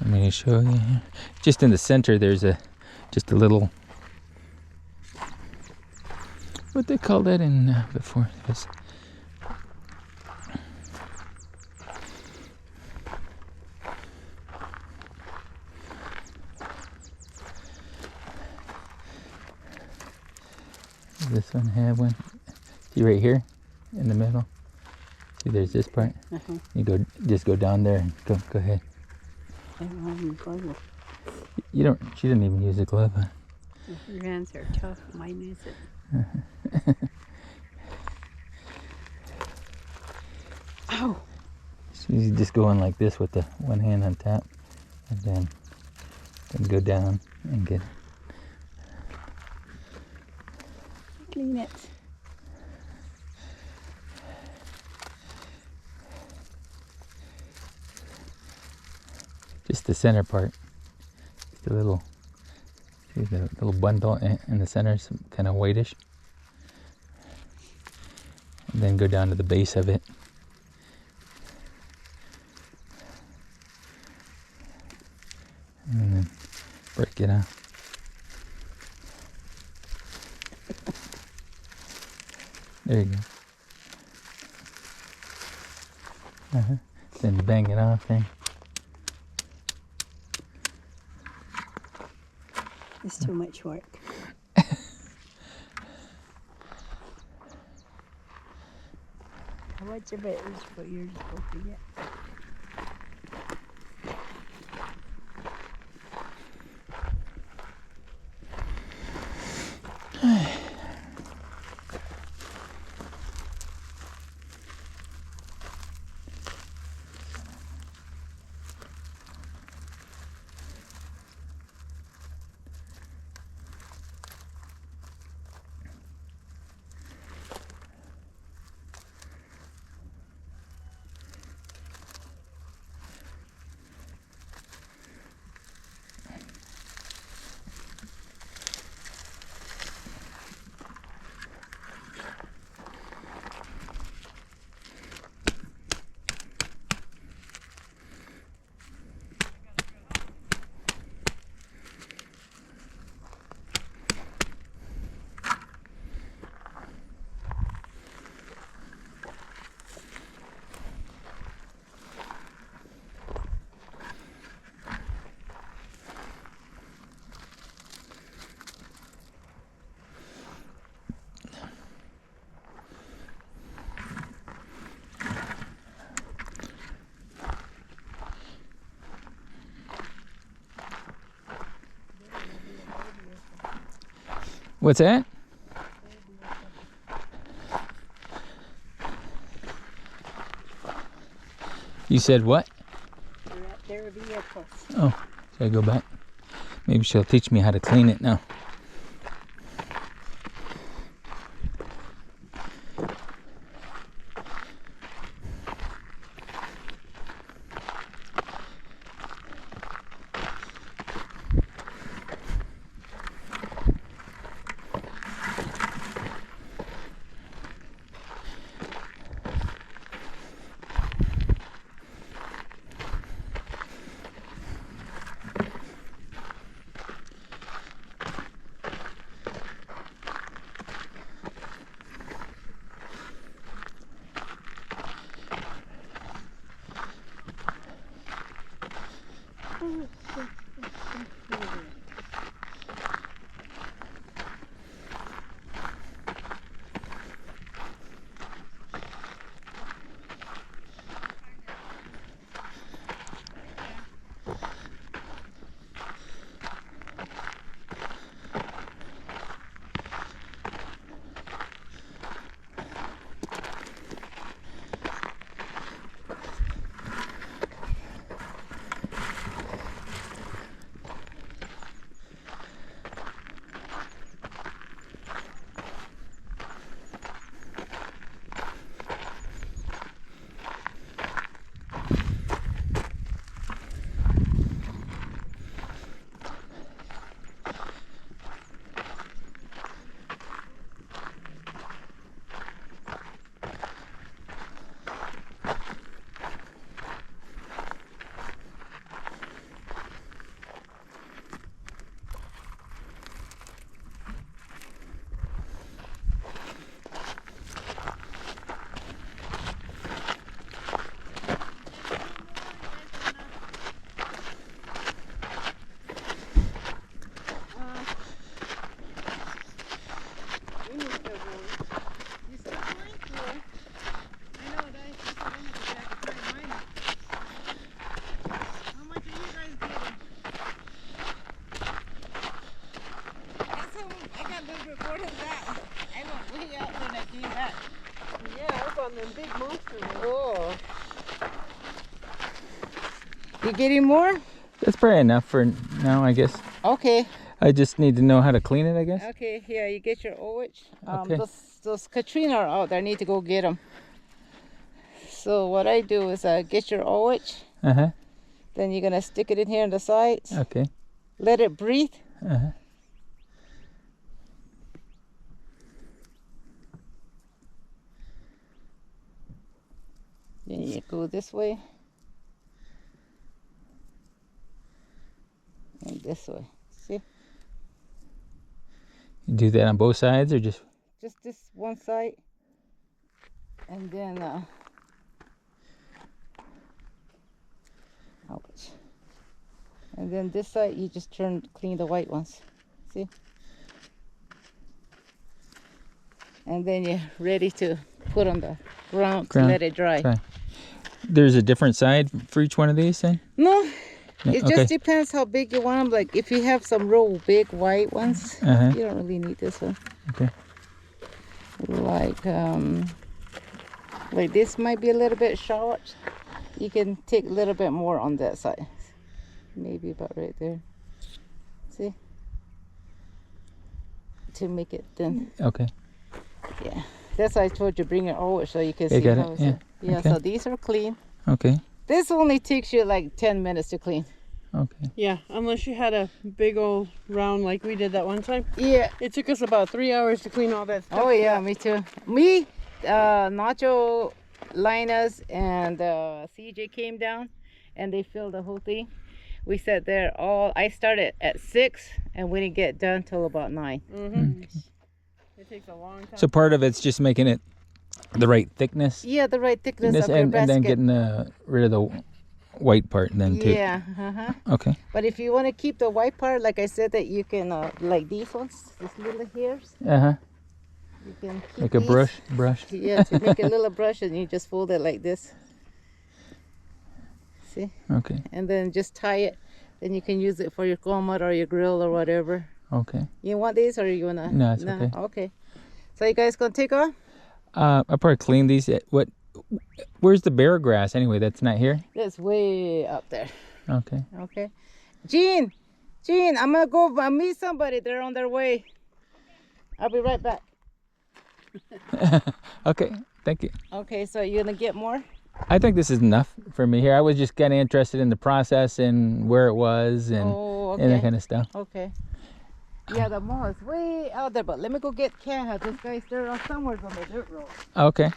me to show you here. Just in the center, there's just a little. What they call that in before this? Does this one have one? See right here, in the middle. See, there's this part. You just go down there and go ahead. I don't have a glove. You don't. She didn't even use a glove. Huh? Your hands are tough. Mine isn't. Ow! So you just go in like this with the one hand on top, and then go down and get. Clean it. Just the center part. Just a little. See the little bundle in the center is kind of whitish. And then go down to the base of it. And then break it off. There you go. Then bang it off there. It's too much work. How much of it is what you're supposed to get? What's that? You said what? You're at their vehicles. Oh, should I go back? Maybe she'll teach me how to clean it now. You getting more? That's probably enough for now, I guess. Okay. I just need to know how to clean it, I guess. Okay, yeah, you get your OH. Okay. Those Katrina are out there. I need to go get them. So what I do is get your OH. Uh-huh. Then you're going to stick it in here on the sides. Okay. Let it breathe. Uh-huh. Then you go this way. And this way. See? You do that on both sides or just? Just this one side. And then ouch. And then this side you just clean the white ones. See? And then you're ready to put on the ground to let it dry. There's a different side for each one of these then? No. It Okay. just depends how big you want them. Like if you have some real big white ones, you don't really need this one. Okay. Like this might be a little bit short. You can take a little bit more on that side. Maybe about right there. See? To make it thin. Okay. Yeah. That's why I told you bring it over so you can They see got how it. it's Yeah. Yeah, Okay. so these are clean. Okay. This only takes you like 10 minutes to clean. Okay. Yeah, unless you had a big old round like we did that one time. Yeah. It took us about 3 hours to clean all that stuff. Oh yeah, me too. Me, Nacho, Linus, and CJ came down and they filled the whole thing. We sat there I started at 6 and we didn't get done till about 9. Mm-hmm. It takes a long time. So part of it's just making it the right thickness? Yeah, the right thickness of your and basket. then getting rid of the white part then too? Yeah, Okay. But if you want to keep the white part, like I said, that you can, like these ones, these little hairs, Uh-huh. you can keep Like a these. brush? Yeah, to make a little brush and you just fold it like this. See? Okay. And then just tie it. Then you can use it for your comet or your grill or whatever. Okay. You want these or you want to? No, it's okay. Okay. So you guys going to take off? I'll probably clean these. Where's the bear grass anyway? That's not here? It's way up there. Okay. Okay. Gene, I'm going to go meet somebody. They're on their way. I'll be right back. Okay. Thank you. Okay, so you're going to get more? I think this is enough for me here. I was just kind of interested in the process and where it was and, and that kind of stuff. Okay. Yeah, the mall is way out there, but let me go get Cat. Those guys, they're somewhere on the dirt road. Okay.